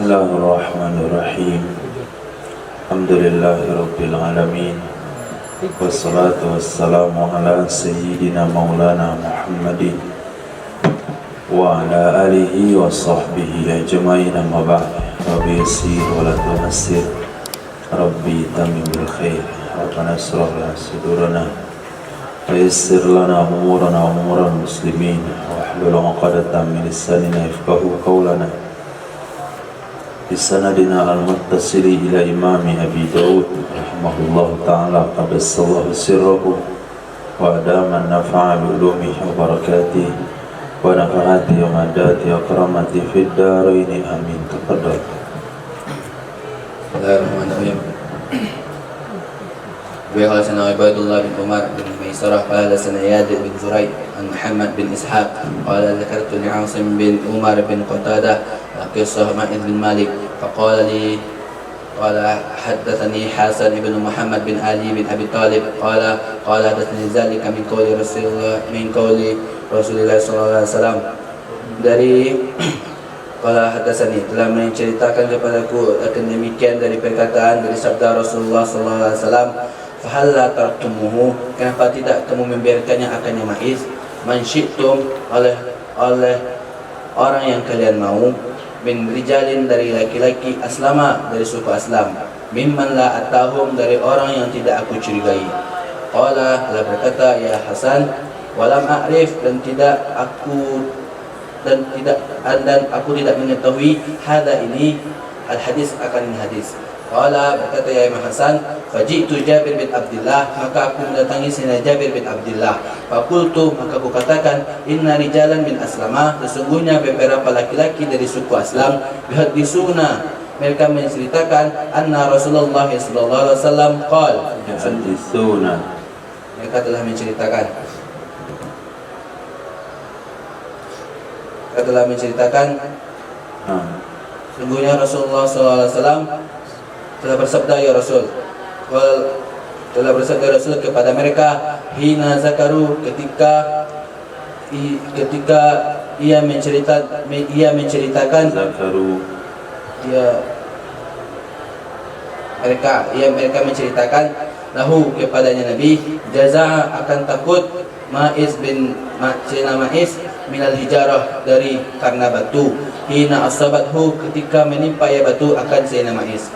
Bismillahirrahmanirrahim. Alhamdulillahi alamin. Wassalatu wassalamu ala sayyidina maulana Muhammadin wa ala alihi wa sahbihi ajma'in, amma ba'd. Rabbi yassir wa la tu'assir, Rabbi tamim bil khair, Rabbana israh lana sudurana wa yassir lana umurana wa umural muslimin, wa hlul 'uqdatam min lisanina yafqahu qawlana. Bisanadina al-muttasili ila imami Abi Daud rahimahullahu ta'ala qadassallahu sirrahu wa adama nafa'a bi ulumihi wa barakatihi wa nafa'ati wa madati akramati fid daraini amin. Tafadhal. Bismillahirrahmanirrahim. Wa sana Ubaidullah bin Umar bin Maisarah qala sana Yazid bin Zuraid an Muhammad bin Ishaq qala dzakartu li Asim bin Umar bin Qatadah qissah Ma'id bin Malik faqala li qala haddathani Hasan bin Muhammad bin Ali bin Abi Talib qala hadatsani zalika min qawli Rasulullah sallallahu alaihi wasallam dari qala hadatsani telah menceritakan kepadaku akan demikian dari perkataan dari sabda Rasulullah sallallahu alaihi wasallam, fahalla taraktumuhu, kenapa tidak kamu membiarkannya akannya maiz, man syi'tum, oleh orang yang kalian mau, min rijalin dari laki-laki, aslama dari suku Aslam, mimman la atahum dari orang yang tidak aku curigai. Qala la berkata ya Hasan, walam a'rif dan aku tidak mengetahui hada ini al hadis akan hadis. Qala berkata ya Imam Hasan, faji'tu Jabir bin Abdullah, maka aku mendatangi Sayyidina Jabir bin Abdullah. Faqultu, maka aku katakan, inna rijalan min Aslama, sesungguhnya beberapa laki-laki dari suku Aslam, yuhaddisuna, mereka menceritakan, anna Rasulullah sallallahu alaihi wasallam qala, yuhaddisuna, mereka telah menceritakan sesungguhnya Rasulullah sallallahu alaihi wasallam telah bersabda ya Rasul, telah bersabda Rasul kepada mereka, hina zakaru, ketika ia menceritakan zakaru, mereka menceritakan lahu kepadanya Nabi, jaza akan takut Ma'iz minal hijarah dari karena batu, hina asabathu ketika menimpa ya batu akan Sayyidina Ma'iz.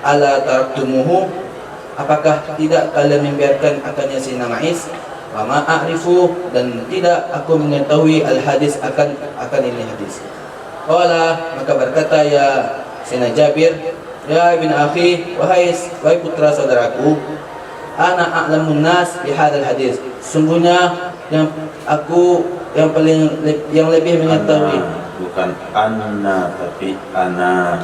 Ala taraktumuhu, apakah tidak kalian membiarkan akannya Sayyidina Ma'iz? Wa ma a'rifu, dan tidak aku mengetahui al hadis akan ini hadis. Qala, maka berkata ya Sayyidina Jabir, ya ibn akhi, wahai putra saudaraku, ana a'lamun nas bi hadzal hadis, sungguhnya yang lebih mengetahui, bukan anna tapi ana,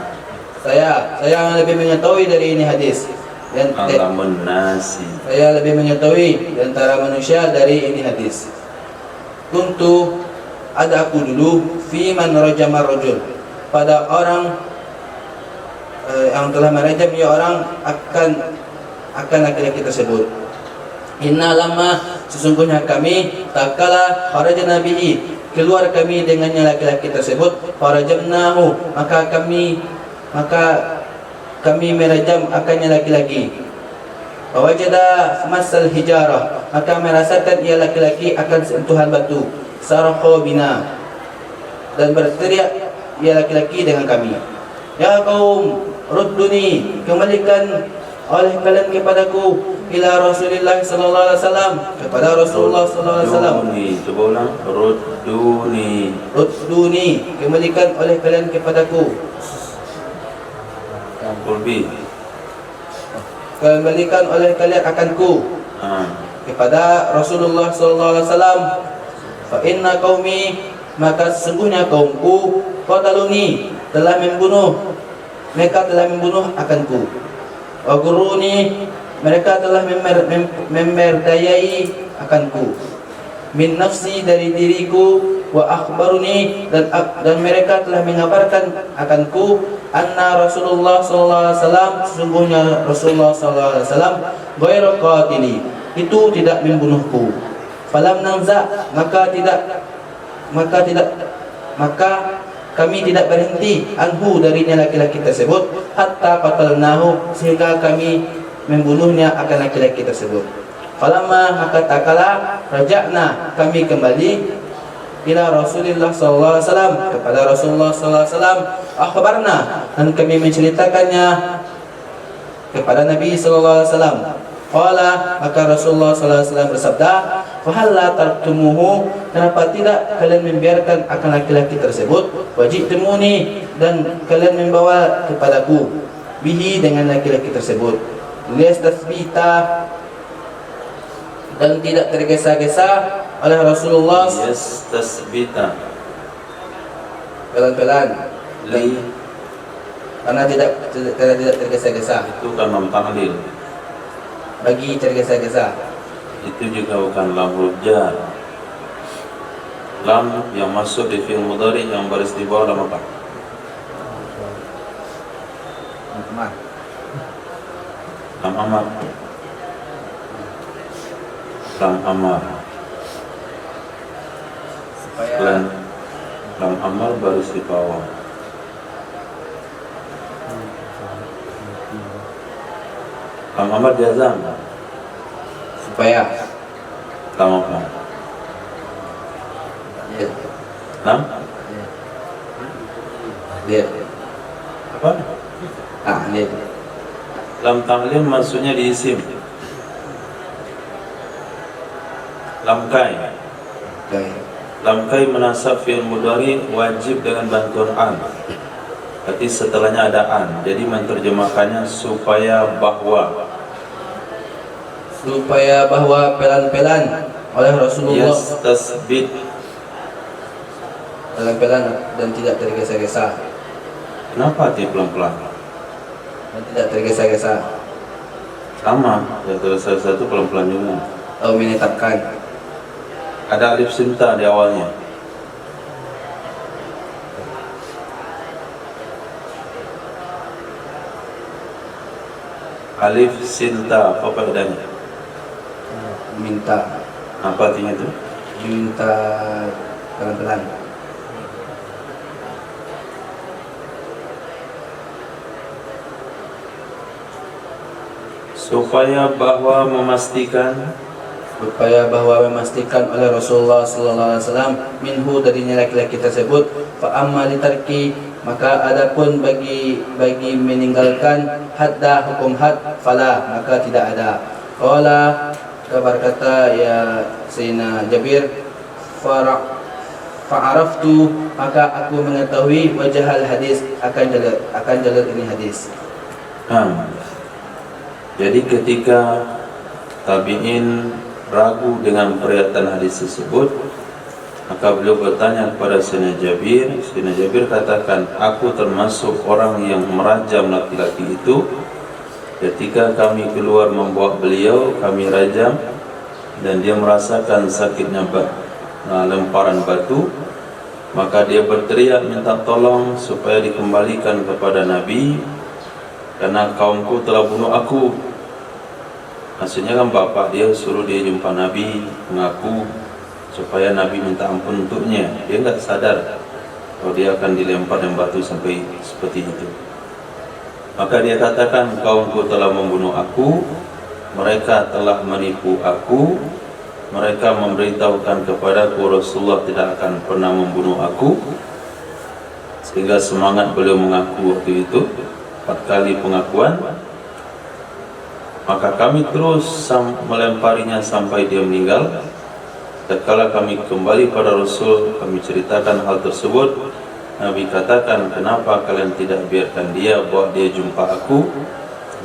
saya yang lebih mengetahui dari ini hadis, dan alamun nasi, saya lebih mengetahui di antara manusia dari ini hadis. Kuntu, ada aku dulu, fi man rajama rajul, pada orang yang telah merajam ya orang akan laki-laki tersebut. Inna lama, sesungguhnya kami, takala kharajna bihi, keluar kami dengannya laki-laki tersebut, farajamnahu, maka kami merajam akannya laki-laki. Wajada masal hijarah, maka merasakan ia laki-laki akan sentuhan batu. Sarqa bina, dan berteriak ia laki-laki dengan kami, ya kaum, rudduni, kembalikan oleh kalian kepadaku, ila Rasulullah sallallahu alaihi wasallam, kepada Rasulullah sallallahu alaihi wasallam. Coba ulang, rudduni, kembalikan oleh kalian kepadaku. Kembalikan oleh kalian akanku kepada Rasulullah sallallahu alaihi wasallam. Fa inna qaumi, maka sesungguhnya kaumku, qataluni, telah membunuh, mereka telah membunuh akanku. Wa guruni, mereka telah memerdayai akanku. Min nafsi, dari diriku. Wa akhbaruni, dan mereka telah mengabarkan akanku, anna Rasulullah sallallahu alaihi wasallam, sesungguhnya Rasulullah sallallahu alaihi wasallam, ghairu qatili, itu tidak membunuhku. Falam nanza, maka kami tidak berhenti anhu darinya laki-laki tersebut hatta qatalnahu sehingga kami membunuhnya akan laki-laki tersebut. Falamma maka takala raja'na kami kembali ila Rasulullah sallallahu alaihi wasallam kepada Rasulullah sallallahu alaihi wasallam akhbarna dan kami menceritakannya kepada Nabi sallallahu alaihi wasallam. Qala maka Rasulullah sallallahu alaihi wasallam bersabda, "Fa hal la tartumuhu?" Kenapa tidak kalian membiarkan akan laki-laki tersebut? Wajibtumuni dan kalian membawa kepadaku bihi dengan laki-laki tersebut. Liastasbita dan tidak tergesa-gesa oleh Rasulullah. Yastasbita Pelan-pelan li karena tidak tergesa-gesa. itu kan lam ta'lil. Bagi tergesa-gesa Itu juga bukan lam huruf jar. Lam yang masuk di fi'il mudhari yang baris di bawah lam apa? Lam amar. Lam amar. supaya Lam amar baris di bawah. Lam amar jazam. supaya Lam apa? lihat Lam lihat apa? lihat Lam ta'lil maksudnya di isim. Lam kai. baik. Lam kai menasab fi'il mudhari wajib dengan bantuan an. Berarti setelahnya ada an. Jadi menerjemahkannya supaya bahwa pelan-pelan oleh Rasulullah, yastasbit. pelan-pelan dan tidak tergesa-gesa Kenapa dia pelan-pelan? dan tidak tergesa-gesa Sama, ya salah satu pelan-pelan juga. atau menetapkan Ada alif sinta di awalnya. Alif sinta, apa faedahnya? minta Apa artinya itu? pelan-pelan. Supaya bahwa memastikan oleh Rasulullah sallallahu alaihi wasallam minhu darinya laki-laki tersebut fa amma litarki maka adapun bagi meninggalkan hadda hukum had fala maka tidak ada. Qala kabar kata ya Sayyidina Jabir fa'araftu maka aku mengetahui wajah hadis akan jalan ini hadis. Jadi ketika tabi'in ragu dengan periatan hadis tersebut, maka beliau bertanya kepada Sayyidina Jabir. Sayyidina Jabir katakan, aku termasuk orang yang merajam laki-laki itu. Ketika kami keluar membawa beliau, kami rajam dan dia merasakan sakitnya lemparan batu. Maka dia berteriak minta tolong supaya dikembalikan kepada Nabi, karena kaumku telah bunuh aku. Maksudnya kan bapak dia suruh dia jumpa Nabi, mengaku supaya Nabi minta ampun untuknya. Dia enggak sadar kalau dia akan dilempar dengan batu sampai seperti itu. Maka dia katakan, kaumku telah membunuh aku, mereka telah menipu aku, mereka memberitahukan kepadaku Rasulullah tidak akan pernah membunuh aku. Sehingga semangat beliau mengaku waktu itu 4 kali pengakuan. Maka kami terus melemparinya sampai dia meninggal. Tatkala kami kembali pada Rasul, kami ceritakan hal tersebut. Nabi katakan, kenapa kalian tidak biarkan dia, bawa dia jumpa aku?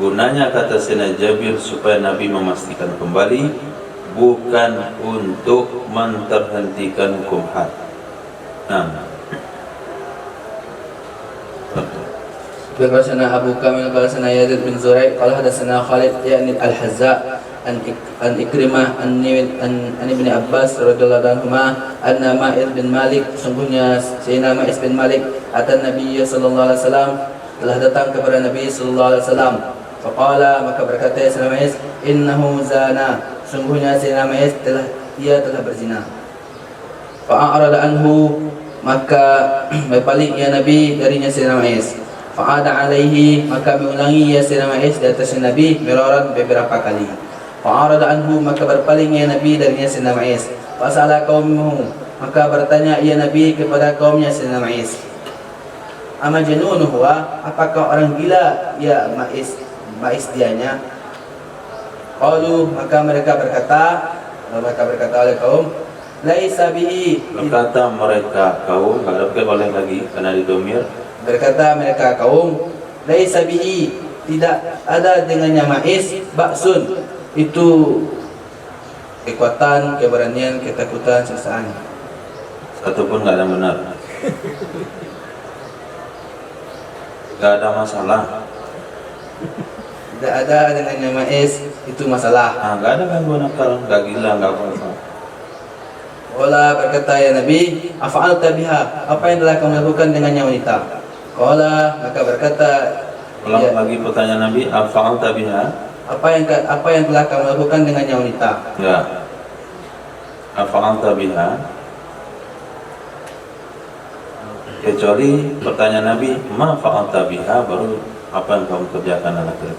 Gunanya, kata Sayyidina Jabir, supaya Nabi memastikan kembali, bukan untuk menterhentikan hukum had. Qala sana Abu Kamil qala sana Yazid bin Zurai qala hadatsana Khalid yani Al-Hazza an Ikrimah an Ibn Abbas radhiyallahu anhuma anna Ma'iz bin Malik, sungguhnya Sayyidina Ma'iz bin Malik atan Nabi sallallahu alaihi wasallam, telah datang kepada Nabi sallallahu alaihi wasallam. Faqala, maka berkata Sayyidina Ma'iz, innahu zana, sungguhnya Sayyidina Ma'iz telah berzina. Fa'arada anhu, maka berpaling ia Nabi darinya Sayyidina Ma'is. Fa'ada alaihi, maka mengulangi ia Sayyidina Ma'is di atas Nabi miraran beberapa kali. Fa'arada anhu, maka berpaling ia Nabi darinya Sayyidina Ma'is. Fasala qaumahu, maka bertanya ia Nabi kepada kaumnya Sayyidina Ma'is. Amajnun huwa, apakah orang gila ya Ma'is dianya? Qalu, maka mereka berkata oleh kaum, laisa bihi, berkata mereka kaum, kalau boleh lagi karena didomir. Berkata mereka kaum, laisa bihi, tidak ada dengannya Ma'is ba'sun, itu kekuatan, keberanian, ketakutan, sesaan. Satu pun nggak ada benar. Nggak ada masalah. Tidak ada dengannya Ma'is itu masalah. Nggak ada gangguan akal, nggak gila, nggak apa-apa. Qala, berkata ya Nabi, afa'alta biha, apa yang telah kamu lakukan dengannya wanita? Qala, maka berkata, Ulang ya, lagi pertanyaan Nabi, afa'alta biha? apa yang telah kamu lakukan dengannya wanita? Ya. Afa'alta biha? Kecuali pertanyaan Nabi, ma fa'alta biha, baru apa yang kamu kerjakan anak laki.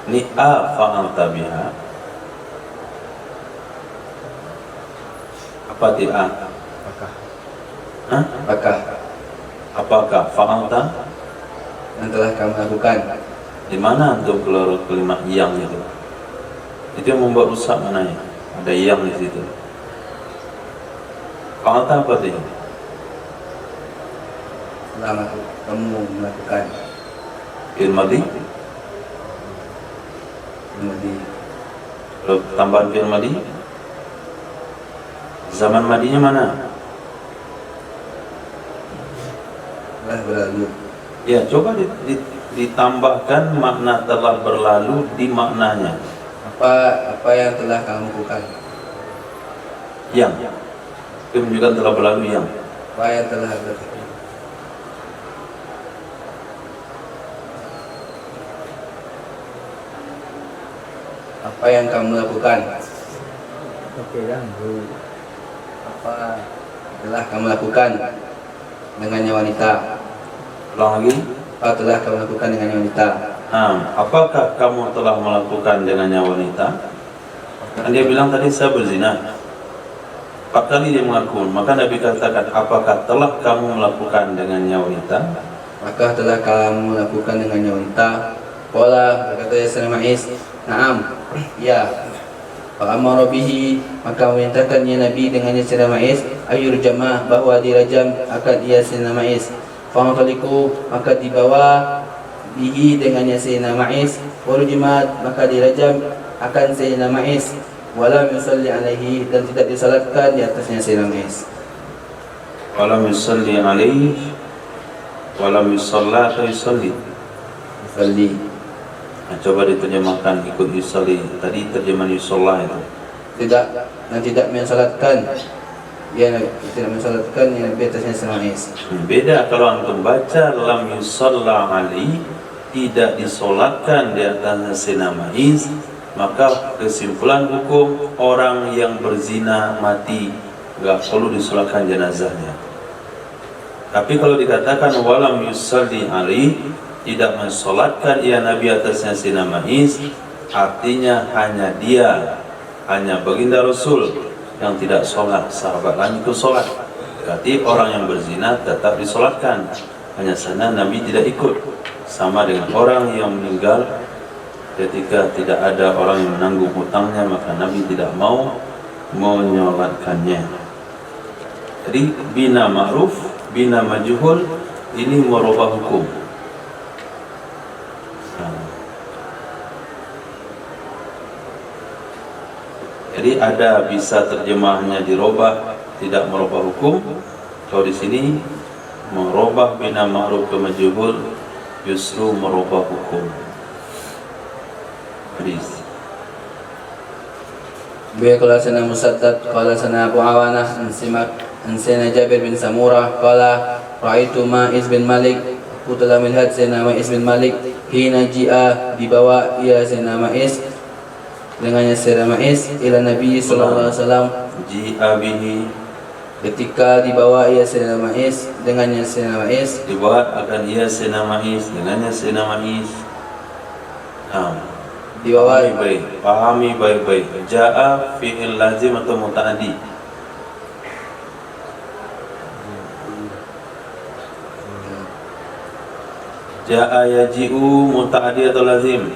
Ini fa'alta biha. Apa tidak? Apakah fa'alta Yang telah kamu lakukan? di mana untuk keluar kalimat yang itu? Itu yang membuat rusak mananya. Ada yang di situ. Fa'alta apa itu? Selama kamu melakukan Ilmadi? Kalau tambahan fi'il madi, zaman madinya mana? telah berlalu. Ya, coba ditambahkan makna telah berlalu di maknanya. Apa yang telah kamu lakukan? Yang itu menunjukkan telah berlalu yang. Apa yang telah berlalu? Apa yang kamu lakukan? Apa telah kamu lakukan dengannya wanita? Ulang lagi. Apa telah kamu lakukan dengannya wanita? Apakah kamu telah melakukan dengannya wanita? Kan dia bilang tadi saya berzina. 4 kali dia mengaku. Maka Nabi katakan, apakah telah kamu melakukan dengannya wanita? Maka telah kamu lakukan dengannya wanita? Qala, berkata ya Sayyidina Ma'is, na'am, ya. Fa'amara bihi, maka memerintahkan ya Nabi dengannya Sayyidina Ma'is, ayur jamah, bahwa dirajam akan ia Sayyidina Ma'is. Fa'antaliku, maka dibawa bihi dengannya Sayyidina Ma'is, warujimat, maka dirajam akan Sayyidina Ma'is, walam yusalli alaihi, dan tidak disalatkan di atasnya Sayyidina Ma'is. Walam yusalli alaihi, walam yusalla atau yusalli. Yusalli. Coba diterjemahkan ikut yusalli. Tadi terjemahan yusalla itu. Tidak mensalatkan. Dia tidak mensalatkan yang Nabi atasnya Sayyidina Ma'is. Beda kalau antum baca lam yusalla alaihi, tidak disolatkan di atasnya Sayyidina Ma'is, maka kesimpulan hukum orang yang berzina mati enggak perlu disolatkan jenazahnya. Tapi kalau dikatakan walam yusalli alaihi, tidak mensolatkan ia Nabi atasnya Sayyidina Ma'is, artinya hanya baginda Rasul yang tidak sholat, sahabat lain ikut sholat. Berarti orang yang berzina tetap disolatkan, hanya sana Nabi tidak ikut. Sama dengan orang yang meninggal ketika tidak ada orang yang menanggung hutangnya, maka Nabi tidak mau menyolatkannya. Jadi bina ma'ruf, bina majhul, ini merubah hukum. Jadi ada bisa terjemahnya dirubah, tidak merubah hukum. Kalau di sini merubah bina ma'ruf ke majhul, justru merubah hukum. Hadis. Qala sana Musaddad, qala sana Abu Awanah, an sana Jabir bin Samurah, qala ra'aitu Ma'iz bin Malik, aku telah melihat Sayyidina Ma'iz bin Malik, hina ji'a, dibawa ia Sayyidina Ma'iz dengannya Sayyidina Ma'iz ila Nabi sallallahu alaihi wasallam, Ji'a bihi, Ketika dibawa ia Sayyidina Ma'is dengannya Sayyidina Ma'is, dibawa akan ia Sayyidina Ma'is dengannya Sayyidina Ma'is. dibawa Pahami baik-baik. Ja'a fi'il lazim atau muta'addi? Ja'a yaji'u muta'addi atau lazim?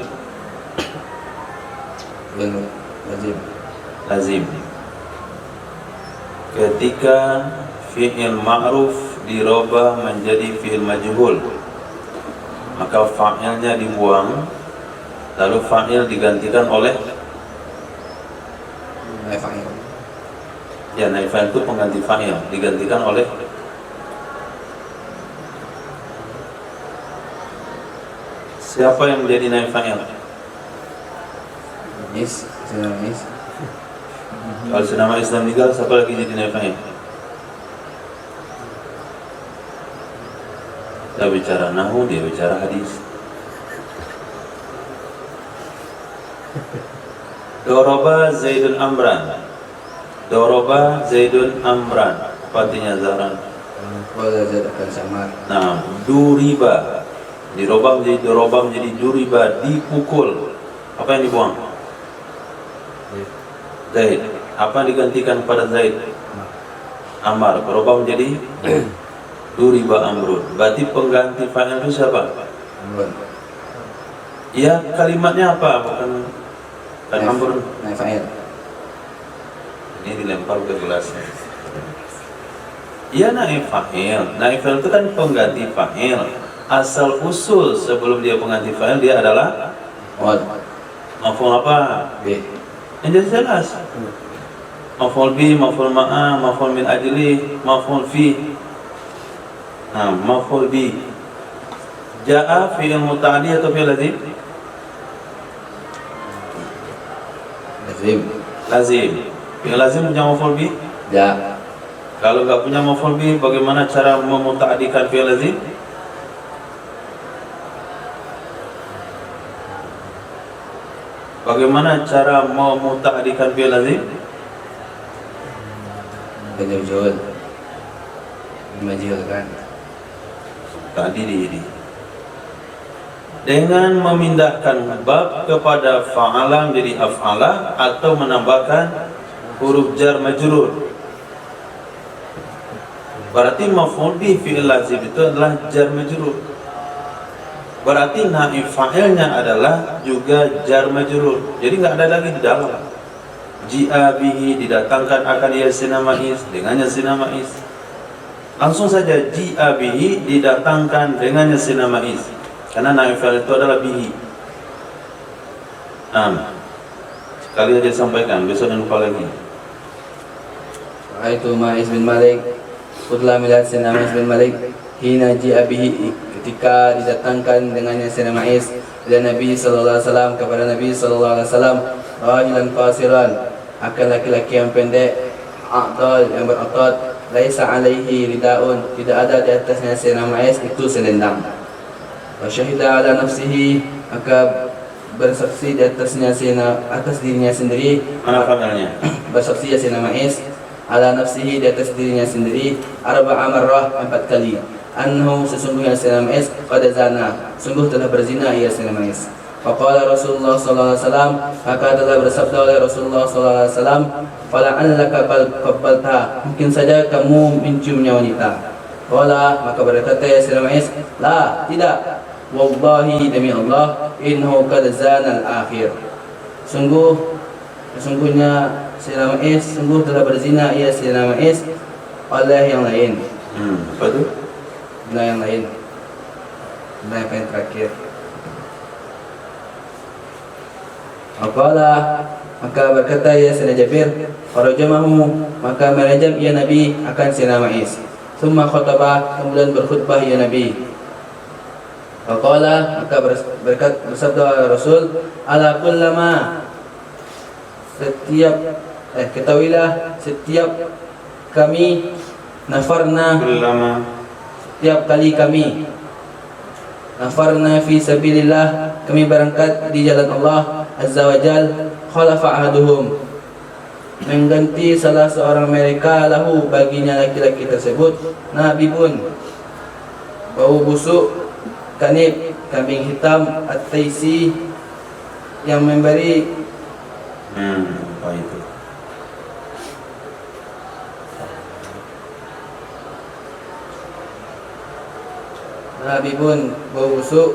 lazim. Lazim. Ketika fi'il ma'ruf dirubah menjadi fi'il majhul, maka fa'ilnya dibuang, lalu fa'il digantikan oleh Fa'il. ya, naib fa'il itu pengganti fa'il, digantikan oleh siapa yang menjadi naib fa'il? Ma'is, Sayyidina Ma'is. Kalau senama Islam meninggal, siapa lagi jadi naib fa'il? Dia bicara nahu, dia bicara hadis. Doroba Zaidun Amran. Doroba Zaidun Amran. Apa artinya Zahran? Qala Zaid akan samar. Nah, duriba. Dirobah menjadi doroba menjadi duriba, dipukul. Apa yang dibuang? Zaid. Apa yang digantikan pada Zaid? Amar. Berubah menjadi duriba Amrun. Berarti pengganti fa'il itu siapa? Amrun. Ya, kalimatnya apa? Bukan kan Amrun. Naib fa'il. Ini dilempar ke gelasnya. Ya, naib fa'il. Naib fa'il itu kan pengganti fa'il. Asal usul sebelum dia pengganti fa'il, dia adalah maf'ul apa? B. Yang jelas. Maf'ul bi, maf'ul ma'a, maf'ul min ajli, maf'ul fi. Nah, maf'ul bi. Ja'a fi'il muta'addi atau fi'il lazim? Lazim. Lazim. Fi'il lazim punya maf'ul bi? Ja. Kalau nggak punya maf'ul bi, bagaimana cara memuta'addikan fi'il lazim? Bagaimana cara memuta'addikan fi'il lazim? Majhul. Majhul kan. Tadi di dengan memindahkan bab kepada fa'ala menjadi af'ala atau menambahkan huruf jar majrur. Berarti maf'ul bi fi'il lazim itu adalah jar majrur. Berarti naib fa'ilnya adalah juga jar majrur. Jadi nggak ada lagi di dalam. Ji'a bihi, didatangkan akan Yasin Ma'is dengannya Yasin Ma'is. Langsung saja ji'a bihi, didatangkan dengan Yasin Ma'is. Karena naib fa'il itu adalah bihi. Sekali aja sampaikan, besok jangan lupa lagi. Aitu Ma'is bin Malik, Qutla milad Sayyidina Ma'is bin Malik, hina ji'a bihi, ketika didatangkan dengannya Sayyidina Ma'is dan Nabi sallallahu alaihi wasallam kepada Nabi sallallahu alaihi wasallam, rajulan qasiran, akan laki-laki yang pendek, aqdal yang berotot, laisa alaihi ridaun, tidak ada di atasnya Sayyidina Ma'is itu selendang. Wa syahida ala nafsihi, maka bersaksi di atasnya atas dirinya sendiri. Mana fa'ilnya? Bersaksi Sayyidina Ma'is ala nafsihi, di atas dirinya sendiri, arba'a marrah, 4 kali. Annahu, sesungguhnya Sayyidina Ma'is qad zana, sungguh telah berzina ia Sayyidina Ma'is. Faqala Rasulullah sallallahu alaihi wasallam, maka telah bersabda oleh Rasulullah sallallahu alaihi wasallam, fala'allaka qabbalta, mungkin saja kamu menciumnya wanita. Qala, maka berkata ya Sayyidina Ma'is, la, tidak. Wallahi, demi Allah, innahu qad zana al-akhir, sesungguhnya Sayyidina Ma'is sungguh telah berzina ia Sayyidina Ma'is oleh yang lain. Apa itu? Benda yang lain. Benda yang paling terakhir. Aqala, maka berkata ya Sayyidina Jabir, farajamahu, maka merajam ia Nabi akan Sayyidina Ma'is. Summa khatabah, kemudian berkhutbah ya Nabi. Aqala, maka bersabda Rasul, ala kullama, ketahuilah setiap kami nafarna, setiap kali kami nafarna fi sabilillah, kami berangkat di jalan Allah Azza wa Jal, khalafa ahaduhum, mengganti salah seorang mereka lahu baginya laki-laki tersebut nabibun bau busuk, kanib kambing hitam, at-taisi yang memberi Apa itu? nabibun bau busuk,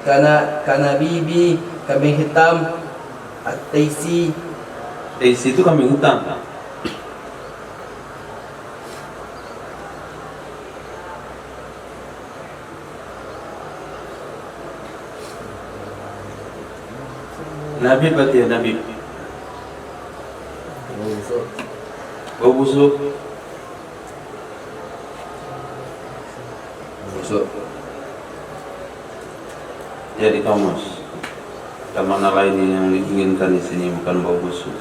kanabibi kambing hitam, at-taisi Taisi itu kambing hitam. Nabi berarti ya Nabi. bau busuk. Bau busuk. Busuk. Jadi kamus. Mana lain yang diinginkan di sini bukan bau busuk.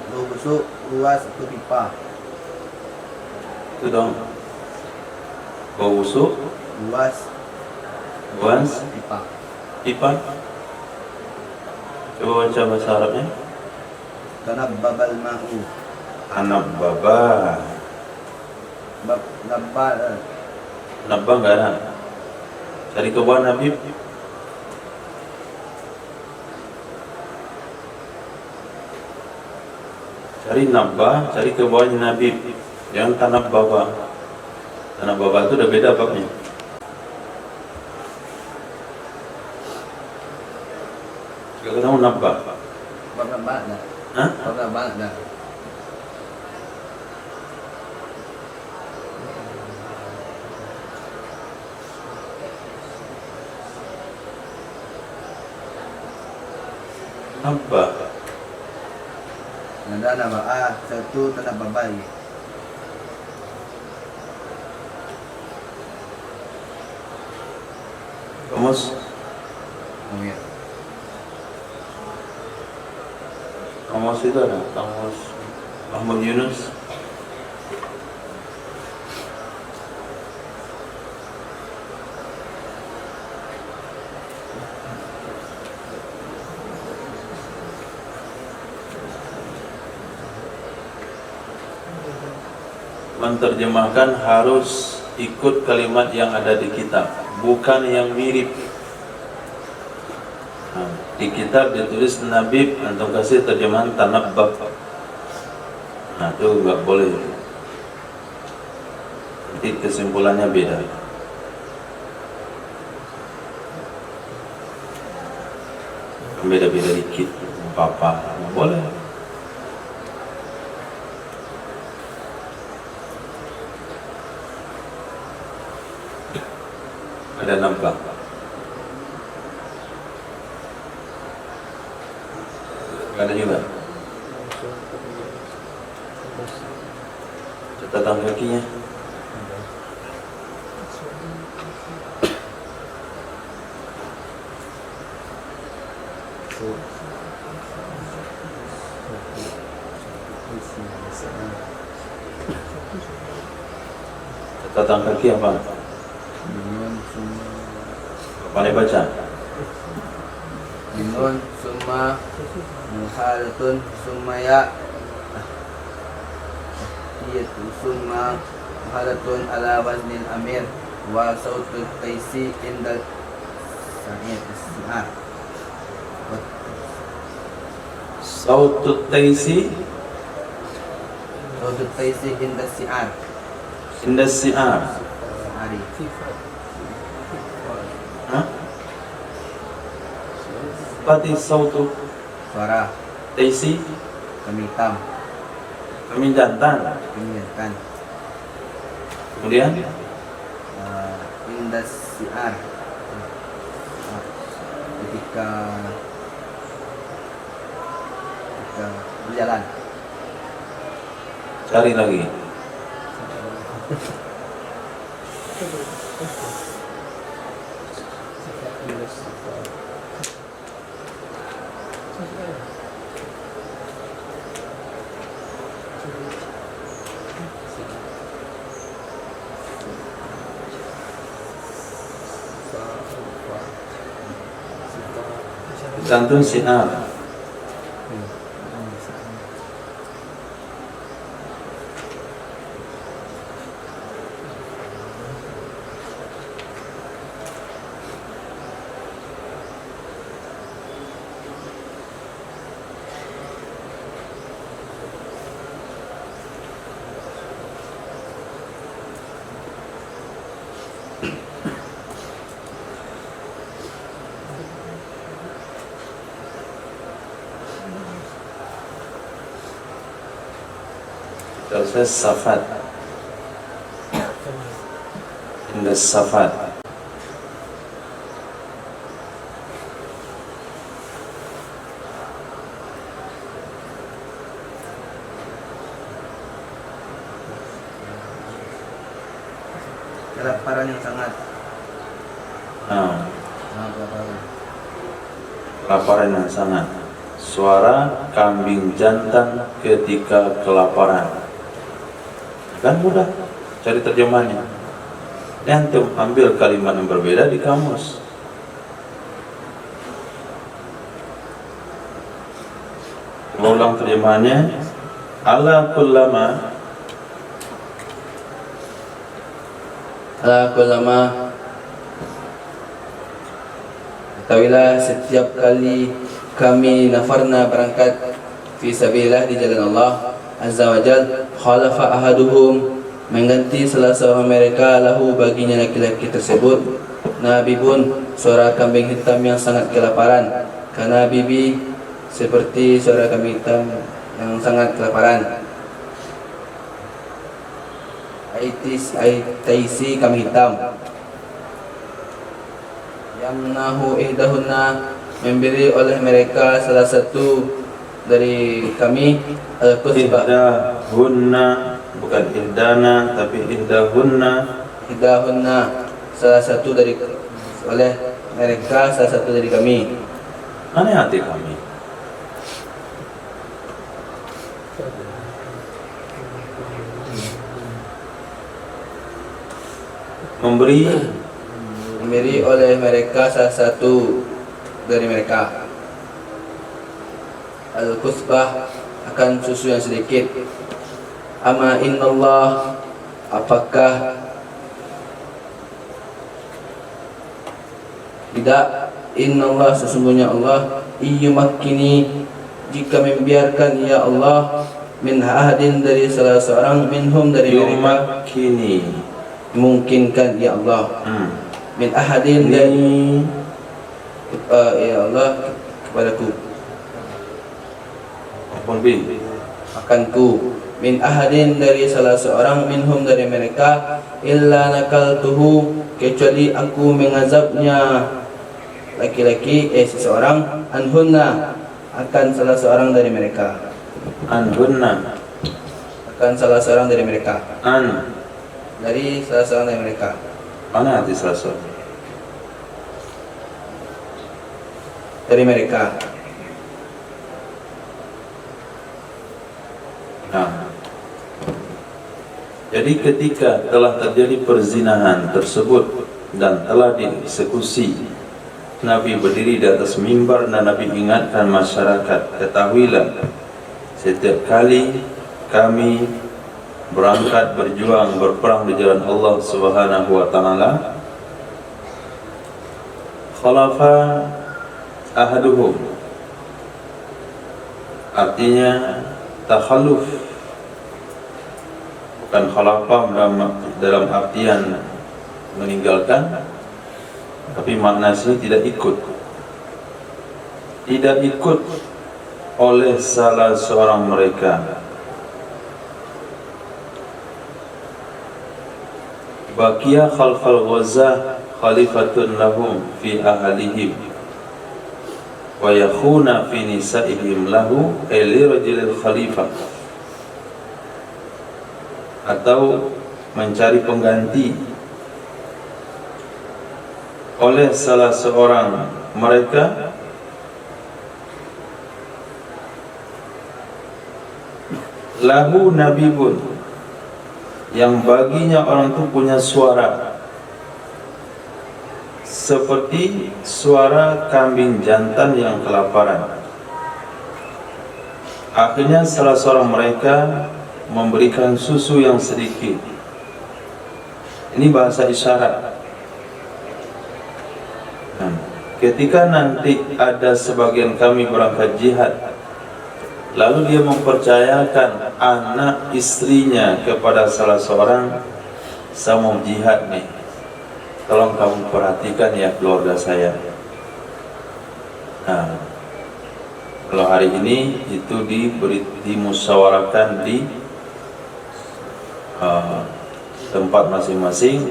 Bau busuk luas itu pipa. Itu dong. Bau busuk, Luas buas, pipa. pipa. Coba baca bahasa Arabnya. Tanabbabal ma'u. Anak baba. Nabbal Nabba enggak ada. Cari ke bawah Nabi. Cari nabba, cari ke bawahnya Nabi. Jangan tanah baba. Tanah baba itu udah beda babnya. Gak ketemu nabba. bab nabbal dah. Hah? Bab nabbal dah. Nabba. Nada nama satu tanabbabai. Kamus. Oh ya. Kamus itu ada. Kamus Ahmad Yunus. Menerjemahkan harus ikut kalimat yang ada di kitab, bukan yang mirip. Nah, di kitab ditulis Nabi, antum kasih terjemahan tanabbab. Nah, itu nggak boleh. Nanti kesimpulannya beda. Beda-beda dikit, apa-apa, nggak boleh. Ada nampak. Gak ada juga. Catatan kakinya. Catatan kaki apa? Pandai baca. Minun summa muhalatun summa ya iyatu summa muhalatun ala waznil amir wa sautul taisi indal sa'id isma'ar Sautut taisi Sautut taisi indas si'ar. indas si'ar. Hari. Hah? Pati sautu Suara taisi kami hitam, kami jantan. kami kan. Kemudian Indas si'ar. Ketika berjalan. cari lagi. Jantun sinar. Terus safat. Indas safat. Kelaparan yang sangat. Kelaparan. Kelaparan yang sangat. Suara kambing jantan ketika kelaparan. Kan mudah cari terjemahannya. Antum ambil kalimat yang berbeda di kamus. Ulang terjemahannya. Ala kullama ketahuilah setiap kali kami nafarna berangkat fi sabilillah di jalan Allah Azza wa Jal, khalafa ahaduhum, mengganti salah seorang mereka lahu baginya laki-laki tersebut nabibun, suara kambing hitam yang sangat kelaparan, karena bibi seperti suara kambing hitam yang sangat kelaparan. Taisi kambing hitam. Yamnahu ihdahunna, memberi oleh mereka salah satu dari kami al-kusbah. Ihdahunna, bukan ihdana tapi ihdahunna. Ihdahunna, salah satu dari oleh mereka, salah satu dari kami. Aneh hati kami. Memberi oleh mereka salah satu dari mereka al-kusbah, akan susu yang sedikit. Ama innallah, apakah tidak, innallah, sesungguhnya Allah, iyumakkini, jika membiarkan ya Allah, min ahadin, dari salah seorang, minhum, dari mereka, yumakkini, mungkinkan ya Allah, min ahadin, dari ya Allah kepadaku, akanku, min ahadin, dari salah seorang, minhum, dari mereka, illa nakaltuhu, kecuali aku mengazabnya laki-laki seseorang, anhunna, akan salah seorang dari mereka, anhunna, akan salah seorang dari mereka, dari salah seorang dari mereka. Mana hati salah seorang dari mereka. Nah, jadi ketika telah terjadi perzinahan tersebut dan telah dieksekusi, Nabi berdiri di atas mimbar dan Nabi ingatkan masyarakat, ketahuilah setiap kali kami berangkat berjuang berperang di jalan Allah Subhanahu wa taala, khalafa ahaduhum, artinya takhalluf, bukan khalafah dalam artian meninggalkan, tapi makna sini tidak ikut oleh salah seorang mereka. Baqiya khalfal ghazah khalifatun lahum fi ahlihim wa yakhuna fi nisa'ihim lahu li rajulil khalifah, atau mencari pengganti oleh salah seorang mereka lahu nabibun, yang baginya orang itu punya suara seperti suara kambing jantan yang kelaparan. Akhirnya salah seorang mereka memberikan susu yang sedikit. Ini bahasa isyarat. Ketika nanti ada sebagian kami berangkat jihad, lalu dia mempercayakan anak istrinya kepada salah seorang, saya mau jihad nih, tolong kamu perhatikan ya keluarga saya. Nah, kalau hari ini itu dimusyawarahkan di tempat masing-masing.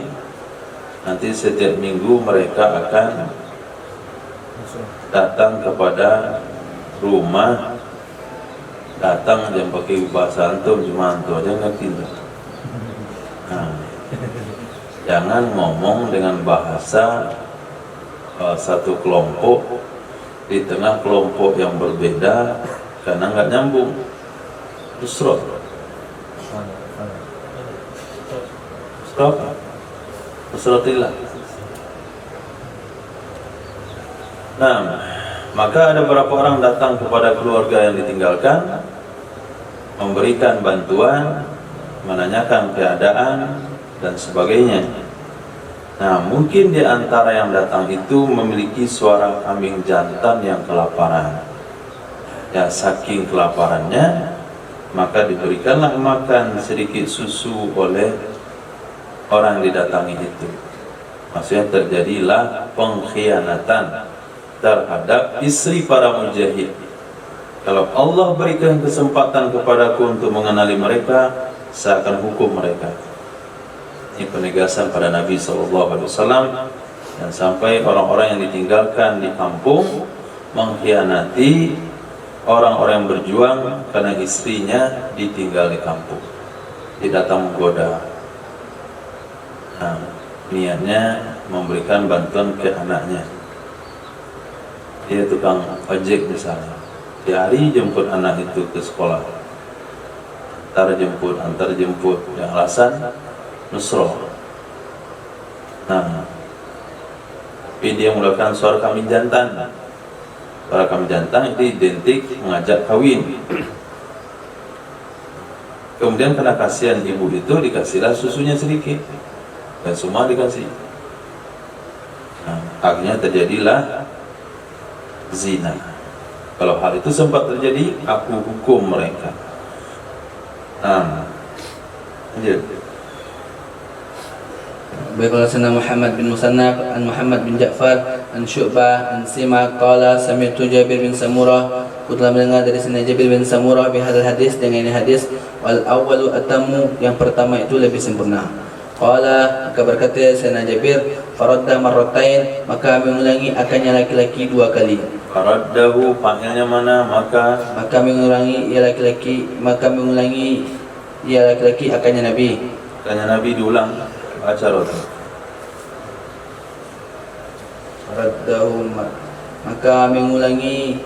Nanti setiap minggu mereka akan datang kepada rumah, datang yang pakai bahasa antum, cuma antum aja ngerti. Nah, jangan ngomong dengan bahasa satu kelompok di tengah kelompok yang berbeda, karena nggak nyambung. Usrot, usrotillah. Nah, maka ada beberapa orang datang kepada keluarga yang ditinggalkan, memberikan bantuan, menanyakan keadaan dan sebagainya. Nah, mungkin di antara yang datang itu memiliki suara kambing jantan yang kelaparan. Ya, saking kelaparannya, maka diberikanlah makan sedikit susu oleh orang yang didatangi itu. Maksudnya terjadilah pengkhianatan terhadap istri para mujahid. Kalau Allah berikan kesempatan kepadaku untuk mengenali mereka, saya akan hukum mereka. Ini penegasan pada Nabi SAW. Dan sampai orang-orang yang ditinggalkan di kampung mengkhianati orang-orang yang berjuang karena istrinya ditinggal di kampung, tidak datang menggoda. Nah, niatnya memberikan bantuan ke anaknya. Dia tukang ojek misalnya, di hari jemput anak itu ke sekolah, antar jemput, yang alasan nusroh. Nah, tapi dia menggunakan suara kambing jantan. Suara kambing jantan itu identik mengajak kawin. Kemudian karena kasihan ibu itu, dikasihlah susunya sedikit, dan semua dikasih. Nah, akhirnya terjadilah zina. Kalau hal itu sempat terjadi, aku hukum mereka. Lanjut. Baiklah, sana Muhammad bin Musannaf an Muhammad bin Ja'far an Syu'bah an Simak qala sami'tu Jabir bin Samurah, aku telah mendengar dari sana Jabir bin Samurah bihadzal hadis, dengan ini hadis, wal awwalu atamu, yang pertama itu lebih sempurna. Qala, maka berkata sana Jabir, faradda marratain, maka mengulangi akannya laki-laki dua kali. Faraddahu, fa'ilnya mana? Maka mengulangi ia laki-laki, akannya Nabi. akannya Nabi diulang. Baca rotu. Faraddahu, maka mengulangi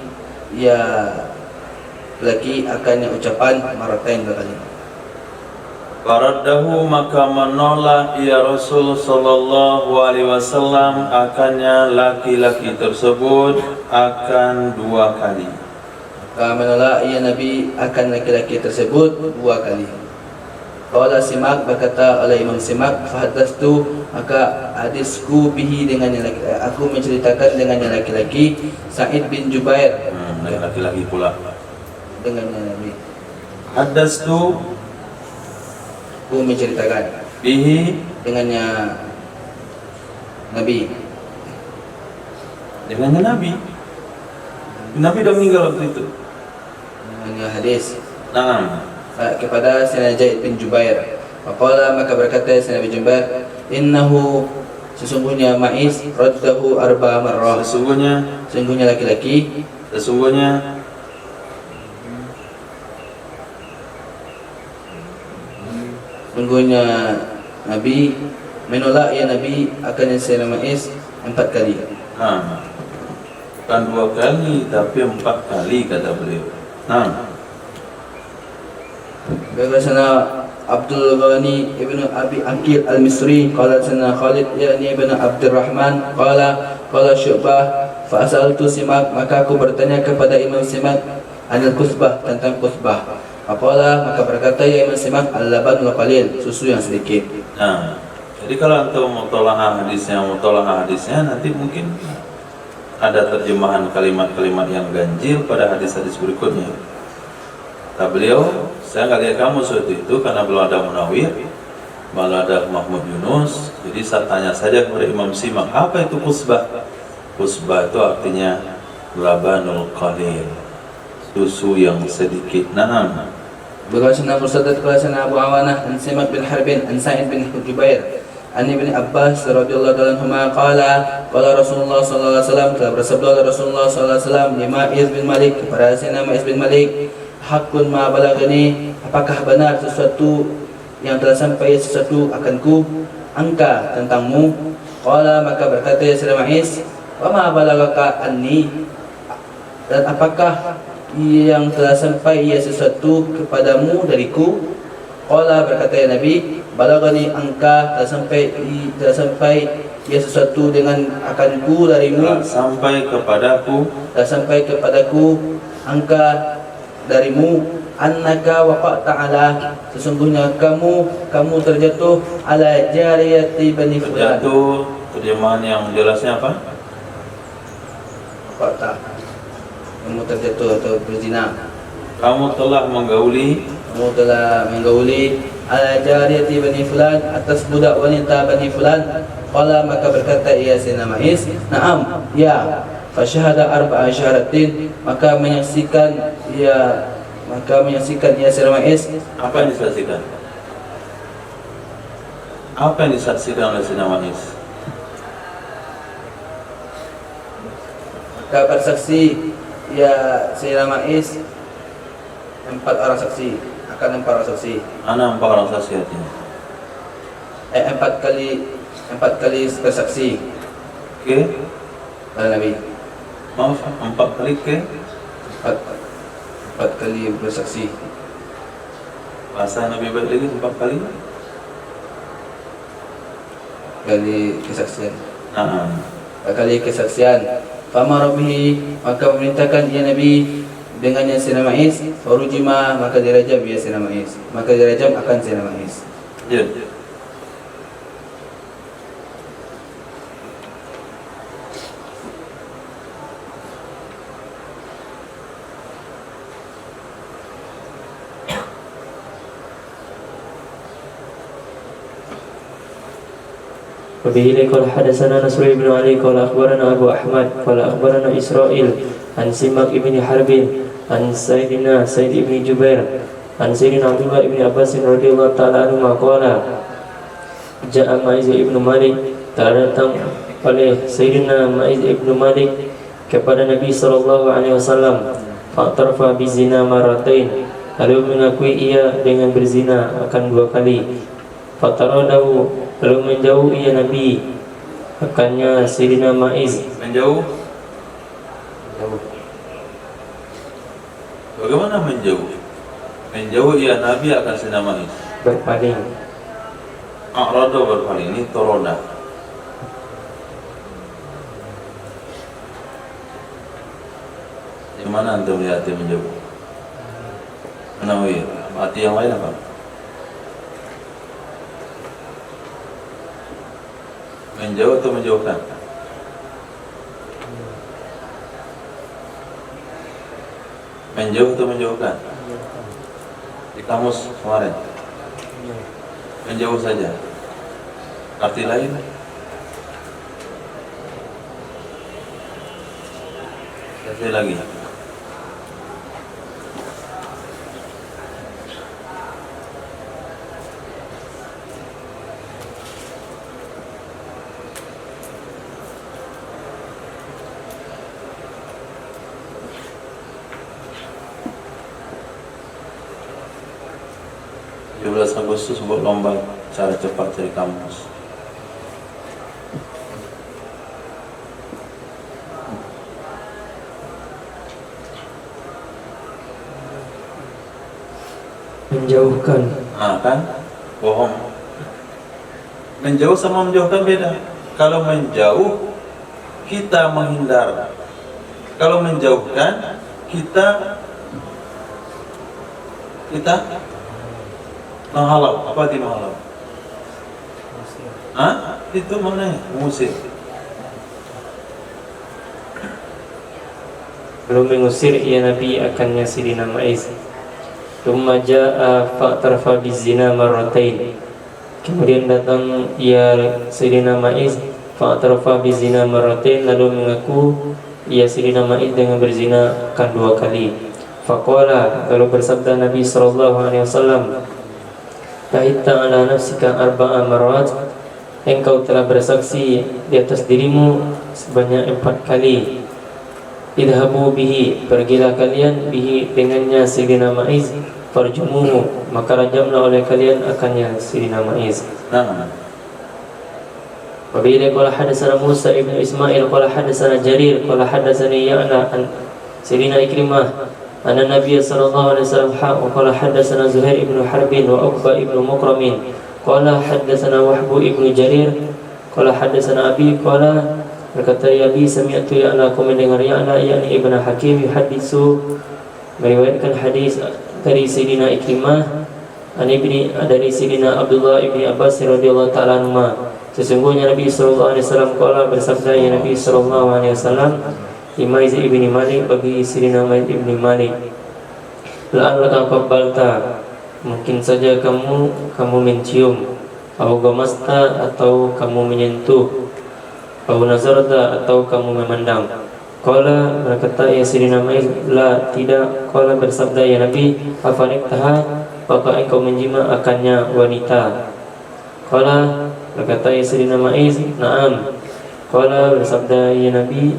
ia laki akannya ucapan marratain dua kali. Faraddahu, maka menolak ya Rasul sallallahu alaihi wasallam akannya laki-laki tersebut akan dua kali. Maka menolak ya Nabi akan laki-laki tersebut dua kali. Qala Simak, berkata oleh Imam Simak, fahadastu, maka hadisku bihi dengan aku menceritakan dengan laki-laki Sa'id bin Jubair. Laki-laki pula. dengannya Nabi. Haddastu Aku menceritakan bihi dengannya Nabi. dengannya Nabi. Nabi dah meninggal waktu itu. Dengannya hadis Nah, kepada Sayyidina Zaid bin Jubair. Faqala, maka berkata Sayyidina bin Jubair, innahu, sesungguhnya Ma'iz raddahu arba marrah, sesungguhnya laki-laki, sesungguhnya Nabi menolak ya Nabi akan Sayyidina Ma'iz 4 kali. Nah, bukan 2 kali tapi 4 kali kata beliau. Nah, Bagaimana Abdul Ghani ibnu Abi Akil al-Misri qala sana Khalid yakni ibnu Abdurrahman qala Syu'bah fa asaltu Simak, maka aku bertanya kepada Imam Simak anil kusbah, tentang kusbah. Qala, maka berkata ya Imam Simak, al-labanul qalil, susu yang sedikit. nah, jadi kalau antum mutola'ah hadisnya nanti mungkin ada terjemahan kalimat-kalimat yang ganjil pada hadis-hadis berikutnya. Kata beliau, saya nggak lihat kamu waktu itu karena belum ada Munawir, malah ada Mahmud Yunus. Jadi saya tanya saja kepada Imam Simak, apa itu kusbah? Kusbah itu artinya labanul qalil, susu yang sedikit. Nah, Bagaimana Mursadat qala Abu Awanah an Simak bin Harbin an Sa'id bin Jubair an Ibn Abbas radhiyallahu ta'ala anhuma qala Rasulullah sallallahu alaihi wasallam, telah bersabda Rasulullah sallallahu alaihi wasallam li Ma'iz bin Malik, kepada Sayyidina Ma'iz bin Malik, hakun ma balagani, apakah benar sesuatu yang telah sampai sesuatu akanku angka tentangmu? Qala, maka berkata ya Sayyidina Ma'iz, wa ma balagaka anni, dan apakah yang telah sampai ia sesuatu kepadamu dariku? Qala, berkata ya Nabi, balagani angka, telah sampai ia sesuatu dengan akanku darimu, telah sampai kepadaku angka darimu, annaka waqa'ta ala, sesungguhnya kamu terjatuh ala jariyati bani fulan. terjatuh, terjemahan yang jelasnya apa? Waqa'ta, kamu terjatuh atau berzina, Kamu telah menggauli ala jariyati bani fulan, atas budak wanita bani fulan. Qala, maka berkata ia Sayyidina Ma'iz, na'am, ya. Fasyahada arba'a syahadatin, maka menyaksikan ia Sayyidina Ma'iz. Apa yang disaksikan? Apa yang disaksikan oleh Sayyidina Ma'iz? Maka bersaksi ya Sayyidina Ma'iz 4 orang saksi, akan 4 orang saksi. Ana 4 orang saksi artinya. 4 kali bersaksi. Oke, Pada Nabi. maaf, 4 kali ke? 4 kali bersaksi. Bahasa Nabi balik lagi 4 kali? Kali kesaksian. Nah, 4 kali kesaksian. Famara bihi, maka memerintahkan ia Nabi dengannya Sayyidina Ma'iz, farujima, maka dirajam ia Sayyidina Ma'iz, maka dirajam akan Sayyidina Ma'iz. ya. وبه قال حدثنا نصر بن علي قال أخبرنا أبو أحمد قال أخبرنا إسرائيل عن سماك بن حرب عن سيدنا سيد بن جبير عن سيدنا عبد الله بن عباس رضي الله تعالى عنهما قال جاء معيز بن مالك, telah datang oleh Sayyidina Ma'iz ibn Malik kepada Nabi sallallahu alaihi wasallam, fa'tarafa bizina maratain, lalu mengakui ia dengan berzina akan 2 kali. Fataradahu, lalu menjauh ia Nabi akannya Sayyidina Ma'iz. Menjauh? Bagaimana menjauh? Menjauh ia Nabi akan Sayyidina Ma'iz. Berpaling. A'rada berpaling, ini toroda. Di mana antum melihat dia menjauh? Menawir, arti yang lain apa? Menjauh atau menjauhkan? Menjauh atau menjauhkan? Di kamus kemarin menjauh saja. Arti lain? Sekali lagi. Agustus buat lomba cara cepat cari kamus. Menjauhkan. Kan? Bohong. Menjauh sama menjauhkan beda. Kalau menjauh kita menghindar. Kalau menjauhkan kita menghalau. Apa arti menghalau? Itu mana? Mengusir. Belum mengusir ia Nabi akannya Sidina Ma'iz. Thumma ja'a fa'tarfa bizina marratain. Kemudian datang ia Sidina Ma'iz fa'tarfa bizina marratain, lalu mengaku ia Sidina Ma'iz dengan berzina kan 2 kali. Faqala, lalu bersabda Nabi sallallahu alaihi wasallam, "Tahita ala nafsika arba'a marrat." Engkau telah bersaksi di atas dirimu sebanyak 4 kali. Idhabu bihi, pergilah kalian bihi dengannya Sidina Ma'iz, farjumuhu, maka rajamlah oleh kalian akannya Sidina Ma'iz. Wabihi qala hadatsana Musa ibn Ismail qala hadatsana Jarir qala hadatsani Ya'la an Sidina Ikrimah anna Nabiy sallallahu alaihi wasallam qala hadatsana Zuhair ibn Harbin wa Uqbah ibn Mukramin qala hadatsana Wahbu ibn Jarir qala hadatsana Abi qala berkata Abi sami'tu Ya'la, aku mendengar Ya'la yakni Ibn Hakim yuhaditsu, meriwayatkan hadis dari Sidina Ikrimah dari Sidina Abdullah ibni Abbas radhiyallahu ta'ala anhuma. Sesungguhnya Nabi sallallahu alaihi wasallam qala, bersabda ya Nabi sallallahu alaihi wasallam, Maiz ibni Malik, bagi Sidina Maiz ibni Malik, la'allaka qabbalta, mungkin saja kamu mencium, au gamasta, atau kamu menyentuh, au nazarta, atau kamu memandang. Qala, berkata ya Sidina Maiz, la, tidak. Qala, bersabda ya Nabi, afaniktaha, apakah engkau menjima akannya wanita? Qala, berkata ya Sidina Maiz, na'am. Qala, bersabda ya Nabi,